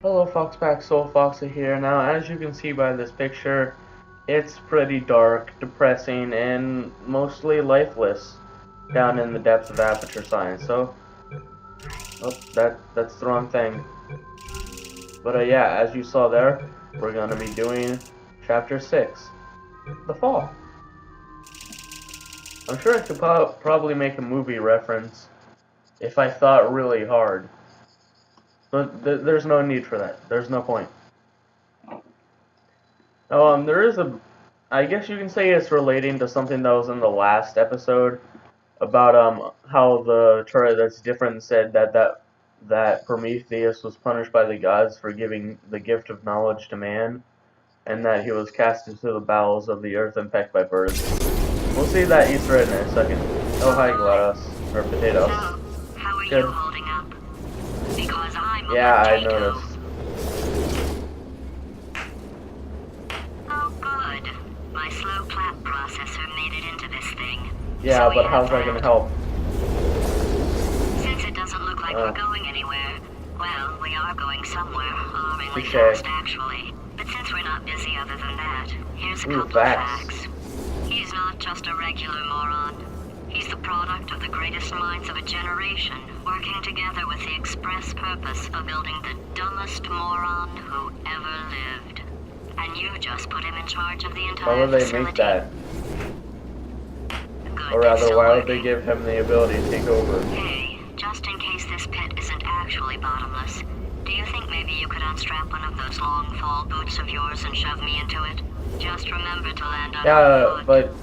Hello, Foxpack SoulFoxie here. Now, as you can see by this picture, it's pretty dark, depressing, and mostly lifeless down in the depths of Aperture Science. So, oh, that's the wrong thing. But yeah, as you saw there, we're gonna be doing Chapter 6, The Fall. I'm sure I could probably make a movie reference if I thought really hard. But there's no need for that. There's no point. There is I guess you can say it's relating to something that was in the last episode about how the turret that's different said that Prometheus was punished by the gods for giving the gift of knowledge to man, and that he was cast into the bowels of the earth and pecked by birds. We'll see that Easter egg in a second. Oh hi, GLaDOS, or Potatoes. So, how are Good. you holding up? Because I'm a Yeah, I potato. noticed. Oh, good. My slow clap processor made it into this thing. Yeah, So but we how's have that gonna help? Since it doesn't look like we're going anywhere, well, we are going somewhere, alarmingly Touché. fast, actually. But since we're not busy other than that, here's a couple of facts. He's not just a regular moron. He's the product of the greatest minds of a generation, working together with the express purpose of building the dumbest moron who ever lived. And you just put him in charge of the entire Why would they facility. make that? Good, Or it's rather, still why would they working. give him the ability to take over? Hey, just in case this pit isn't actually bottomless, do you think maybe you could unstrap one of those long fall boots of yours and shove me into it? Just remember to land on your Yeah, foot. but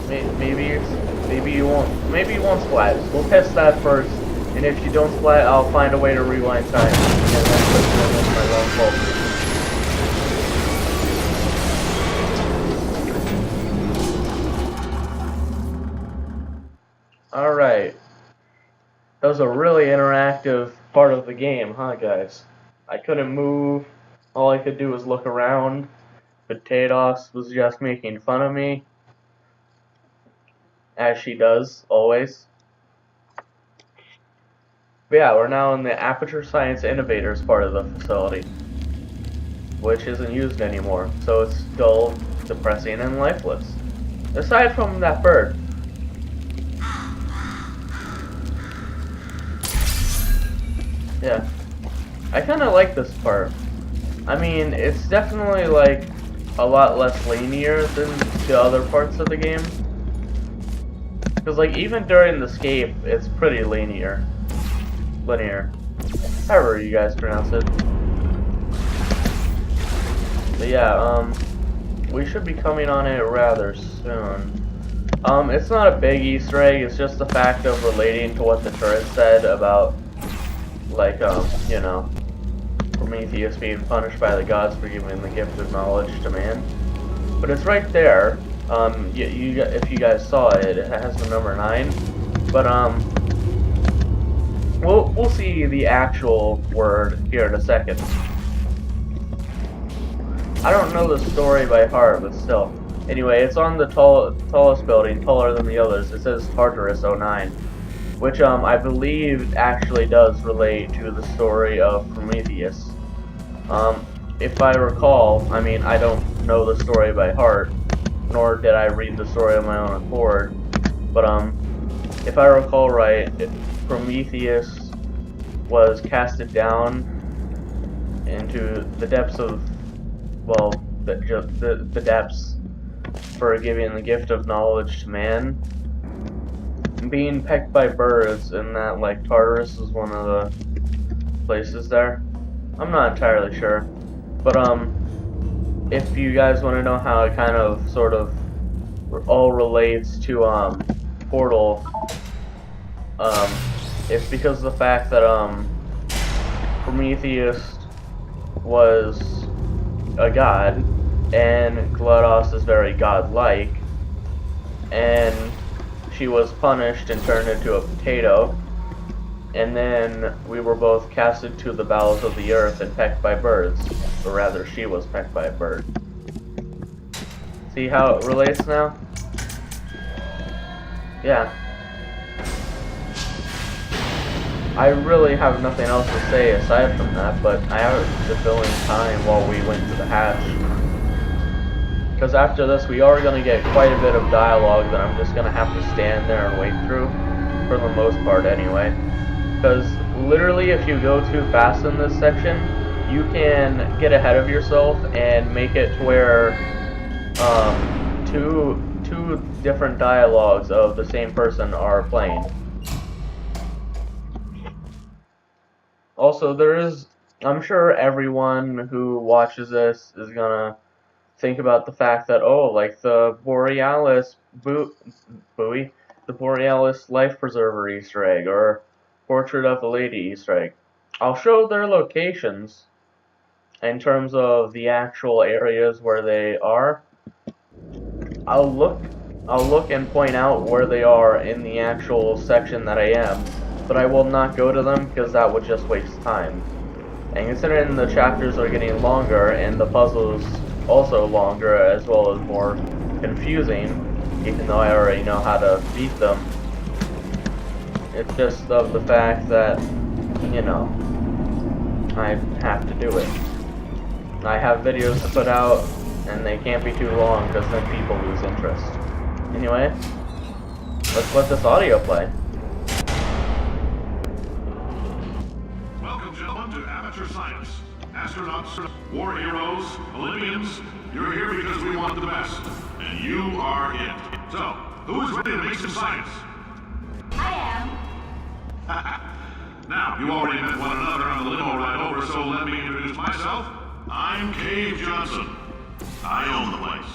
maybe you won't splat. We'll test that first, and if you don't splat, I'll find a way to rewind time. And then my long fall. Alright. That was a really interactive part of the game, huh, guys? I couldn't move. All I could do was look around. Potatoes was just making fun of me. As she does, always. But yeah, we're now in the Aperture Science Innovators part of the facility, which isn't used anymore, so it's dull, depressing, and lifeless. Aside from that bird. Yeah. I kinda like this part. I mean, it's definitely like a lot less linear than the other parts of the game. Because like even during the escape, it's pretty linear. However you guys pronounce it. But yeah, we should be coming on it rather soon. It's not a big Easter egg, it's just the fact of relating to what the turret said about, like, you know, Prometheus being punished by the gods for giving the gift of knowledge to man. But it's right there. If you guys saw it, it has the number 9. But we'll see the actual word here in a second. I don't know the story by heart, but still. Anyway, it's on the tallest building, taller than the others. It says Tartarus 09, which I believe actually does relate to the story of Prometheus. If I recall, I mean, I don't know the story by heart, nor did I read the story on my own accord, but if I recall right, Prometheus was casted down into the depths of, well, the depths for giving the gift of knowledge to man, being pecked by birds, and that, like, Tartarus is one of the places there. I'm not entirely sure, but if you guys want to know how it kind of sort of all relates to Portal, it's because of the fact that Prometheus was a god, and GLaDOS is very godlike, and she was punished and turned into a potato, and then we were both casted to the bowels of the earth and pecked by birds, or rather she was pecked by a bird. See how it relates now? Yeah. I really have nothing else to say aside from that, but I haven't been filling time while we went to the hatch. Because after this, we are going to get quite a bit of dialogue that I'm just going to have to stand there and wait through, for the most part anyway. Because literally, if you go too fast in this section, you can get ahead of yourself and make it to where two different dialogues of the same person are playing. Also, I'm sure everyone who watches this is gonna think about the fact that, oh, like the Borealis buoy, the Borealis Life Preserver Easter egg, or Portrait of the Lady Easter egg. I'll show their locations in terms of the actual areas where they are. I'll look and point out where they are in the actual section that I am, but I will not go to them because that would just waste time. And considering the chapters are getting longer and the puzzles also longer as well as more confusing, even though I already know how to beat them, it's just of the fact that, you know, I have to do it. I have videos to put out, and they can't be too long because then people lose interest. Anyway, let's let this audio play. Welcome, gentlemen, to Amateur Science. Astronauts, war heroes, Olympians, you're here because we want the best. And you are it. So, who is ready to make some science? I am. Now, you already met one another on the limo ride over, so let me introduce myself. I'm Cave Johnson. I own the place.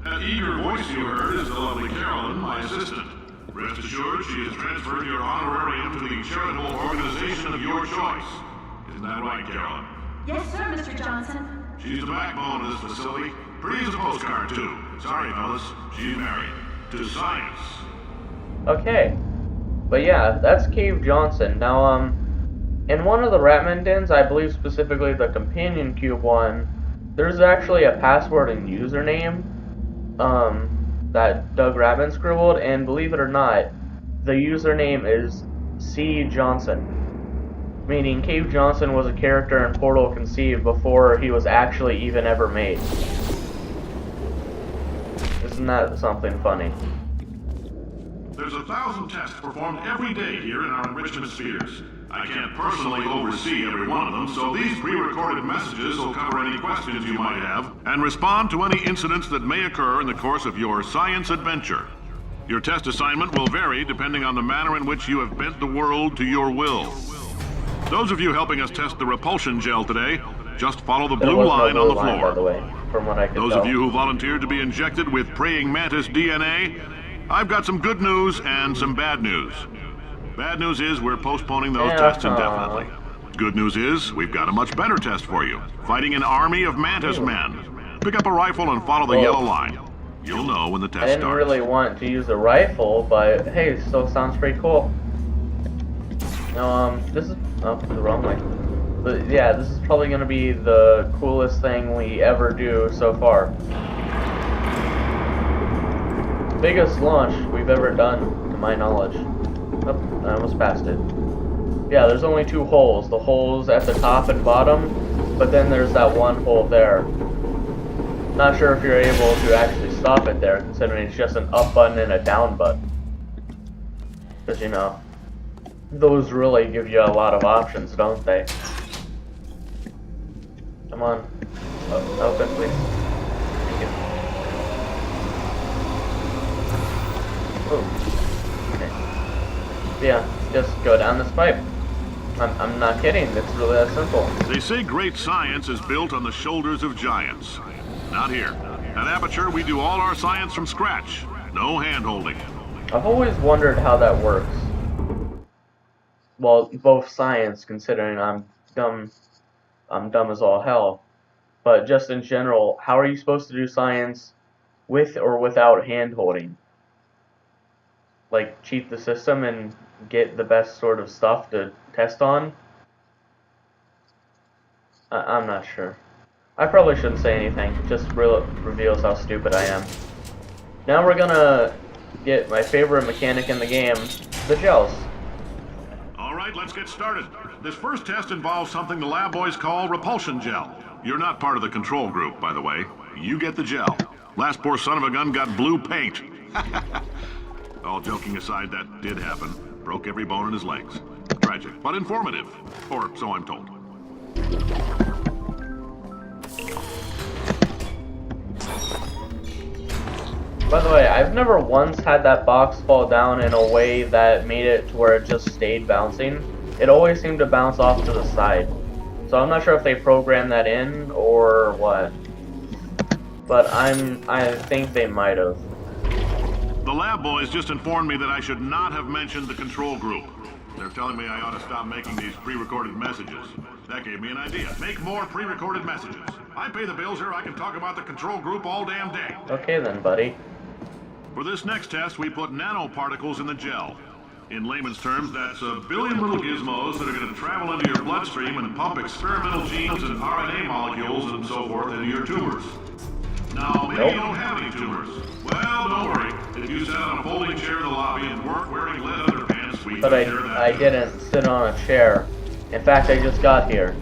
That eager voice you heard is the lovely Carolyn, my assistant. Rest assured, she has transferred your honorarium to the charitable organization of your choice. Isn't that right, Carolyn? Yes, sir, Mr. Johnson. She's the backbone of this facility. Pretty as a postcard, too. Sorry, fellas. She's married. To science. Okay. But yeah, that's Cave Johnson. Now, in one of the Ratman dens, I believe specifically the Companion Cube one, there's actually a password and username, that Doug Ratman scribbled, and believe it or not, the username is C. Johnson. Meaning Cave Johnson was a character in Portal conceived before he was actually even ever made. Isn't that something funny? There's 1,000 tests performed every day here in our enrichment spheres. I can't personally oversee every one of them, so these pre-recorded messages will cover any questions you might have and respond to any incidents that may occur in the course of your science adventure. Your test assignment will vary depending on the manner in which you have bent the world to your will. Those of you helping us test the repulsion gel today, just follow the blue line on the floor. By the way, from what I can Those tell. of you who volunteered to be injected with praying mantis DNA, I've got some good news and some bad news. Bad news is we're postponing those tests indefinitely. Good news is we've got a much better test for you. Fighting an army of mantis men. Pick up a rifle and follow the yellow line. You'll know when the test I didn't starts. really want to use a rifle, but hey, it still sounds pretty cool. Now, this is the wrong way. But yeah, this is probably gonna be the coolest thing we ever do so far. Biggest launch we've ever done, to my knowledge. Oh, I almost passed it. Yeah, there's only two holes. The holes at the top and bottom, but then there's that one hole there. Not sure if you're able to actually stop it there, considering it's just an up button and a down button. Because, you know, those really give you a lot of options, don't they? Come on. Open, please. Thank you. Ooh. Okay. Yeah, just go down this pipe. I'm not kidding, it's really that simple. They say great science is built on the shoulders of giants. Not here. At Aperture, we do all our science from scratch. No hand-holding. I've always wondered how that works. Well, both science, considering I'm dumb as all hell. But just in general, how are you supposed to do science with or without hand-holding? Like, cheat the system and get the best sort of stuff to test on? I'm not sure. I probably shouldn't say anything. It just reveals how stupid I am. Now we're gonna get my favorite mechanic in the game, the gels. All right, let's let's get started. This first test involves something the lab boys call repulsion gel. You're not part of the control group, by the way. You get the gel. Last poor son of a gun got blue paint. All joking aside, that did happen. Broke every bone in his legs. Tragic, but informative. Or so I'm told. By the way, I've never once had that box fall down in a way that made it to where it just stayed bouncing. It always seemed to bounce off to the side. So I'm not sure if they programmed that in or what. But I think they might have. The lab boys just informed me that I should not have mentioned the control group. They're telling me I ought to stop making these pre-recorded messages. That gave me an idea. Make more pre-recorded messages. I pay the bills here, I can talk about the control group all damn day. Okay then, buddy. For this next test, we put nanoparticles in the gel. In layman's terms, that's a billion little gizmos that are going to travel into your bloodstream and pump experimental genes and RNA molecules and so forth into your tumors. Now, maybe you don't have any tumors. Well, don't worry. If you sat on a folding chair in the lobby and weren't wearing lead underpants, we But take care of that. I didn't sit on a chair. In fact, I just got here.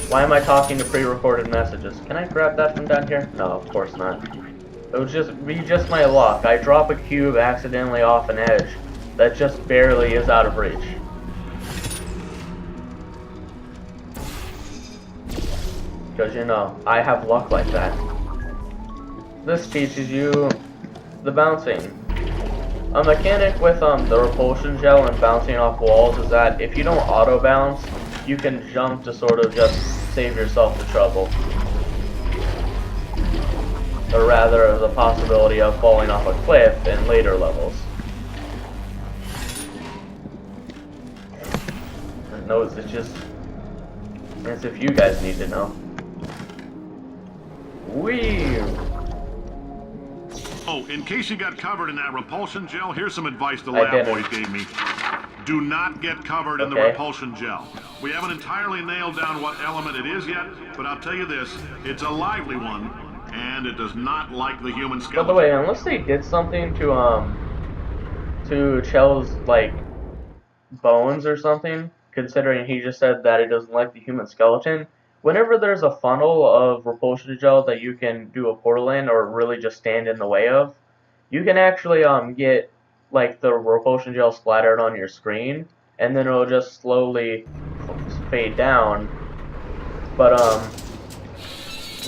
Why am I talking to pre-recorded messages? Can I grab that from down here? No, of course not. It would be just my luck. I drop a cube accidentally off an edge that just barely is out of reach. Because, you know, I have luck like that. This teaches you the bouncing. A mechanic with the repulsion gel and bouncing off walls is that if you don't auto bounce, you can jump to sort of just save yourself the trouble. Or rather, the possibility of falling off a cliff in later levels. No, it's just as if you guys need to know. Wee. Oh, in case you got covered in that repulsion gel, here's some advice the lab boys gave me. Do not get covered in the repulsion gel. We haven't entirely nailed down what element it is yet, but I'll tell you this, it's a lively one, and it does not like the human skeleton. By the way, unless they did something to Chell's, like, bones or something, considering he just said that it doesn't like the human skeleton, whenever there's a funnel of repulsion gel that you can do a portal in or really just stand in the way of, you can actually get like the repulsion gel splattered on your screen, and then it'll just slowly fade down. But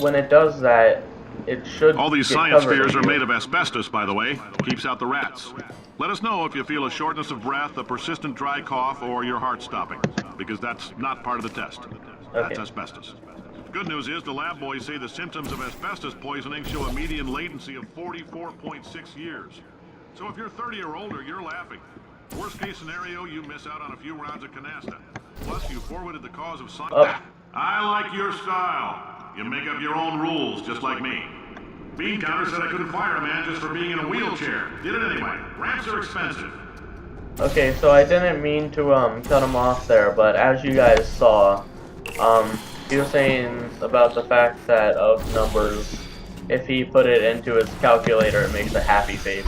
when it does that, it should. All these science fairs are made of asbestos, by the way. Keeps out the rats. Let us know if you feel a shortness of breath, a persistent dry cough, or your heart stopping, because that's not part of the test. That's asbestos. Good news is the lab boys say the symptoms of asbestos poisoning show a median latency of 44.6 years. So if you're 30 or older, you're laughing. Worst case scenario, you miss out on a few rounds of canasta. Plus, you forwarded the cause of science. I like your style. You make up your own rules, just like me. Bean Counter said I couldn't fire a man just for being in a wheelchair. Did it anyway. Ramps are expensive. Okay, so I didn't mean to cut him off there, but as you guys saw, he was saying about the fact that of numbers, if he put it into his calculator, it makes a happy face.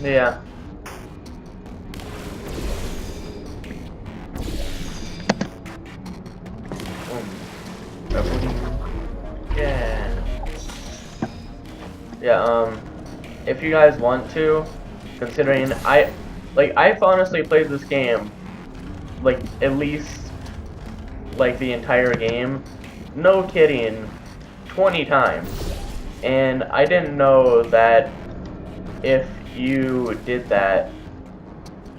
Yeah. Yeah, if you guys want to, considering I've honestly played this game, like, at least, like, the entire game, no kidding, 20 times, and I didn't know that if you did that,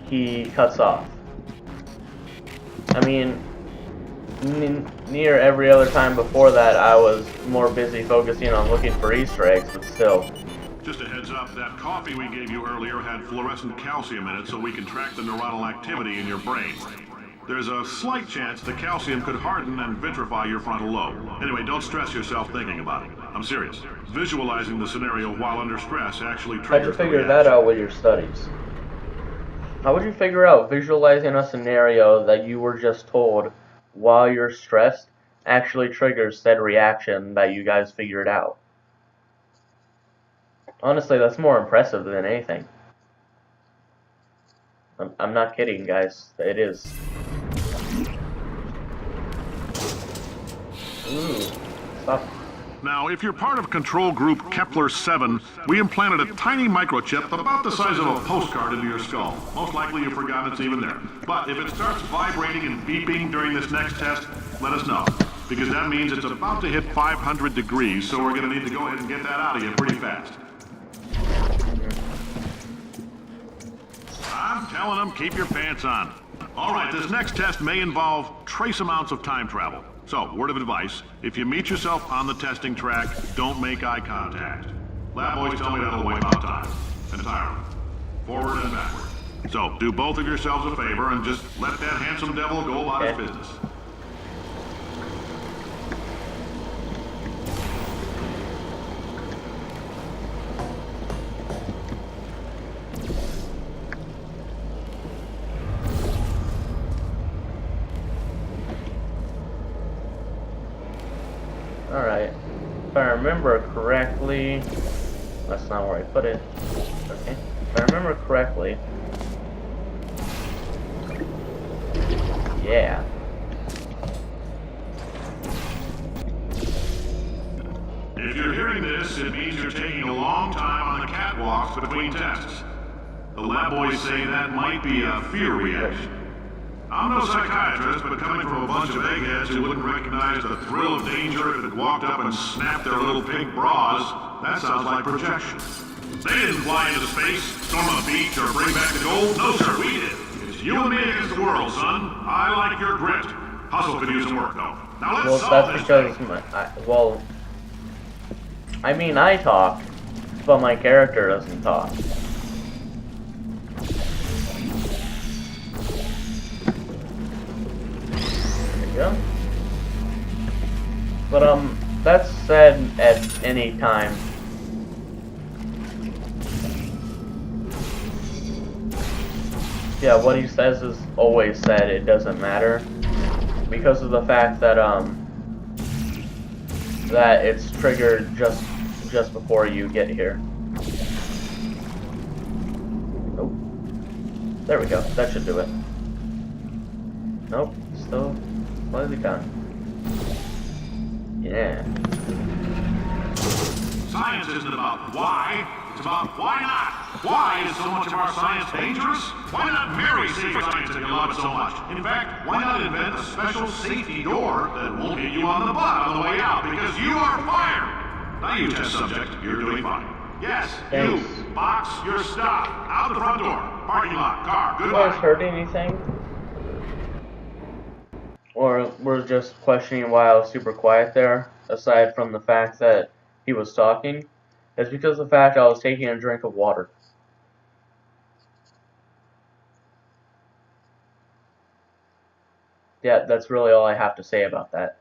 he cuts off. I mean, near every other time before that, I was more busy focusing on looking for Easter eggs, but still. Just a heads up, that coffee we gave you earlier had fluorescent calcium in it so we can track the neuronal activity in your brain. There's a slight chance the calcium could harden and vitrify your frontal lobe. Anyway, don't stress yourself thinking about it. I'm serious. Visualizing the scenario while under stress actually triggers. How'd you figure that out with your studies? How would you figure out visualizing a scenario that you were just told while you're stressed actually triggers said reaction that you guys figured out. Honestly, that's more impressive than anything. I'm not kidding, guys. It is. Ooh, stop. Now, if you're part of control group Kepler-7, we implanted a tiny microchip about the size of a postcard into your skull. Most likely you've forgotten it's even there. But if it starts vibrating and beeping during this next test, let us know. Because that means it's about to hit 500 degrees, so we're going to need to go ahead and get that out of you pretty fast. I'm telling them, keep your pants on. All right, this next test may involve trace amounts of time travel. So, word of advice, if you meet yourself on the testing track, don't make eye contact. Lab boys tell me that'll wipe out time. Entirely. Forward and backward. So, do both of yourselves a favor and just let that handsome devil go about his business. Alright. If I remember correctly... That's not where I put it. Okay. If I remember correctly... Yeah. If you're hearing this, it means you're taking a long time on the catwalks between tests. The lab boys say that might be a fear reaction. I'm no psychiatrist, but coming from a bunch of eggheads who wouldn't recognize the thrill of danger if it walked up and snapped their little pink bras, that sounds like projection. They didn't fly into space, storm a beach, or bring back the gold. No, sir, we did. It's you and me against the world, son. I like your grit. Hustle could use some work, though. Now let's solve that's this because thing. I mean, I talk, but my character doesn't talk. Yeah. But that's said at any time. Yeah, what he says is always said. It doesn't matter because of the fact that that it's triggered just before you get here. Nope. There we go. That should do it. Nope. Still. Slightly down. Yeah. Science isn't about why, it's about why not. Why is so much of our science dangerous? Why not marry safe science if you love it so much? In fact, why not invent a special safety door that won't hit you on the butt on the way out because you are fired? Now you test subject, you're doing fine. Yes, Thanks. You, box your stuff, out the front door, parking lot, car, You goodbye. guys heard anything? Or we're just questioning why I was super quiet there, aside from the fact that he was talking? It's because of the fact I was taking a drink of water. Yeah, that's really all I have to say about that.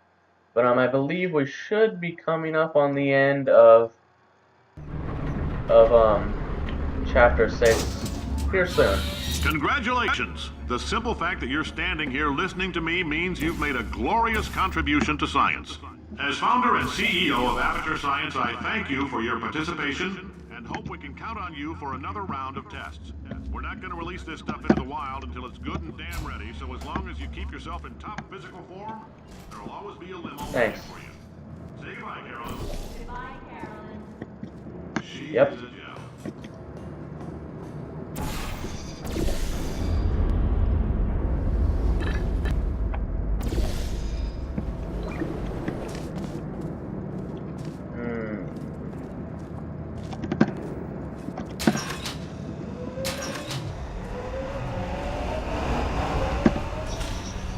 But I believe we should be coming up on the end of chapter 6 here soon. Congratulations! The simple fact that you're standing here listening to me means you've made a glorious contribution to science. As founder and CEO of Aperture Science, I thank you for your participation and hope we can count on you for another round of tests. We're not going to release this stuff into the wild until it's good and damn ready, so as long as you keep yourself in top physical form, there'll always be a limo waiting for you. Say goodbye, Carolyn. Goodbye, Carolyn. She Yep. is a gem.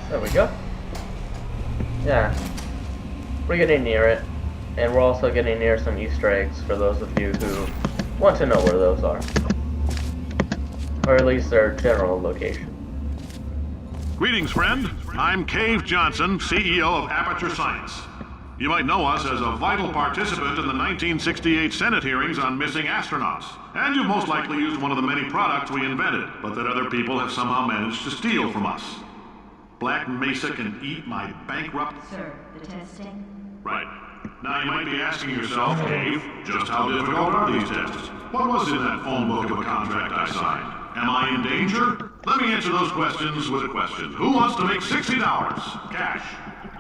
There we go. Yeah. We're getting near it. And we're also getting near some Easter eggs for those of you who want to know where those are. Or at least their general location. Greetings, friend. I'm Cave Johnson, CEO of Aperture Science. You might know us as a vital participant in the 1968 Senate hearings on missing astronauts. And you've most likely used one of the many products we invented, but that other people have somehow managed to steal from us. Black Mesa can eat my bankrupt... Sir, the testing? Right. Now you might be asking yourself, Dave, just how difficult are these tests? What was in that phone book of a contract I signed? Am I in danger? Let me answer those questions with a question. Who wants to make $60? Cash.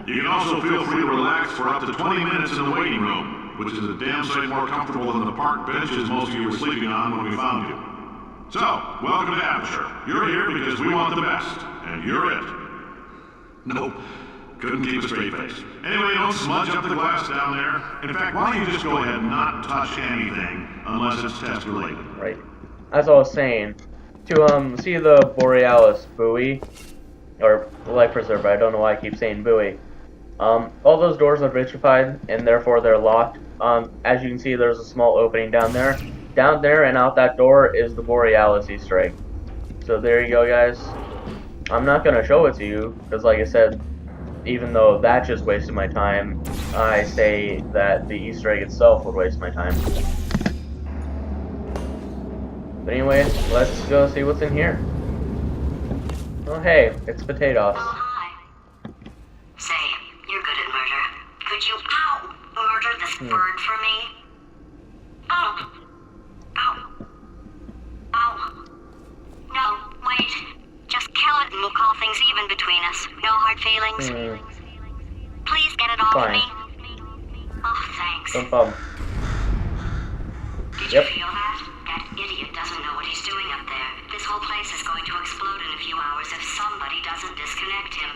You can also feel free to relax for up to 20 minutes in the waiting room, which is a damn sight more comfortable than the park benches most of you were sleeping on when we found you. So, welcome to Aperture. You're here because we want the best, and you're it. Nope. Couldn't keep a straight face. Anyway, don't smudge up the glass down there. In fact, why don't you just go ahead and not touch anything unless it's test related? Right. As I was saying, to see the Borealis buoy, or life preserver, I don't know why I keep saying buoy. All those doors are vitrified and therefore they're locked. As you can see, there's a small opening down there. Down there and out that door is the Borealis Easter egg. So there you go, guys. I'm not gonna show it to you because, like I said, even though that just wasted my time, I say that the Easter egg itself would waste my time. But anyway, let's go see what's in here. Oh hey, it's potatoes. Oh, hi. Say, you're good at murder. Could you, murder this bird for me? Ow. Ow. Ow. No, wait. Just kill it and we'll call things even between us. No hard feelings. Please get it off Fine. me. Oh, thanks. No problem. Did Yep. you feel that? That idiot doesn't know what he's doing up there. This whole place is going to explode in a few hours if somebody doesn't disconnect him.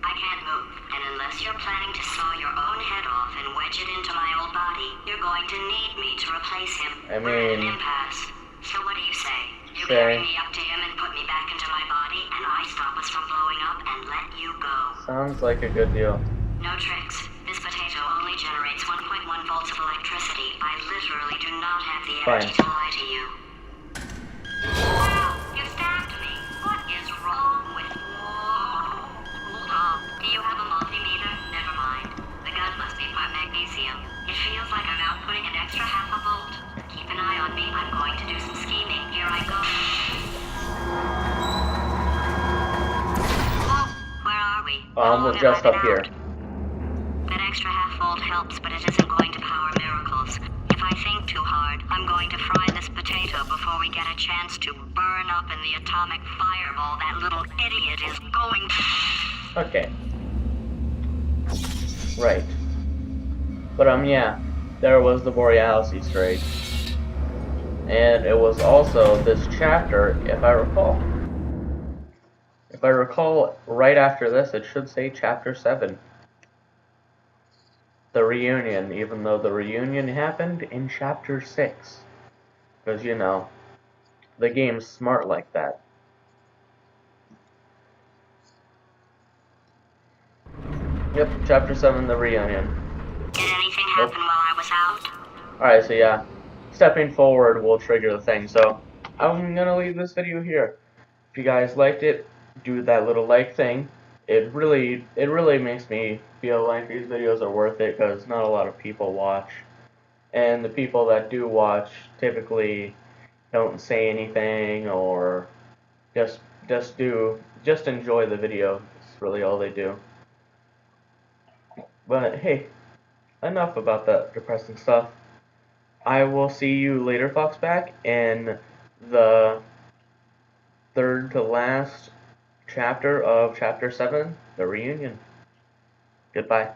I can't move, and unless you're planning to saw your own head off and wedge it into my old body, you're going to need me to replace him. We're in an impasse. So what do you say? You carry me up to him and put me back into my body, and I stop us from blowing up and let you go. Sounds like a good deal. No tricks. This potato only generates 1.1 volts of electricity. I literally do not have the energy to lie to you. Wow, you stabbed me. What is wrong with you? Do you have a multimeter? Never mind. The gun must be part magnesium. It feels like I'm outputting an extra half a volt. Keep an eye on me. I'm going to do some scheming. Here I go. Where are we? We're just up here. That extra half volt helps, but it isn't going to power miracles. If I think too hard, I'm going to fry this potato before we get a chance to burn up in the atomic fireball that little idiot is going to... Okay. Right. But yeah, there was the Borealis Easter egg. And it was also this chapter, if I recall. If I recall, right after this, it should say Chapter 7. The reunion, even though the reunion happened in Chapter 6. Because, you know, the game's smart like that. Yep, Chapter 7, the reunion. Did anything happen while I was out? Alright, so yeah, stepping forward will trigger the thing, so I'm gonna leave this video here. If you guys liked it, do that little like thing. It really makes me feel like these videos are worth it, because not a lot of people watch. And the people that do watch typically don't say anything, or just enjoy the video. It's really all they do. But hey, enough about that depressing stuff. I will see you later, Foxback, in the third to last chapter of Chapter 7, the reunion. Goodbye.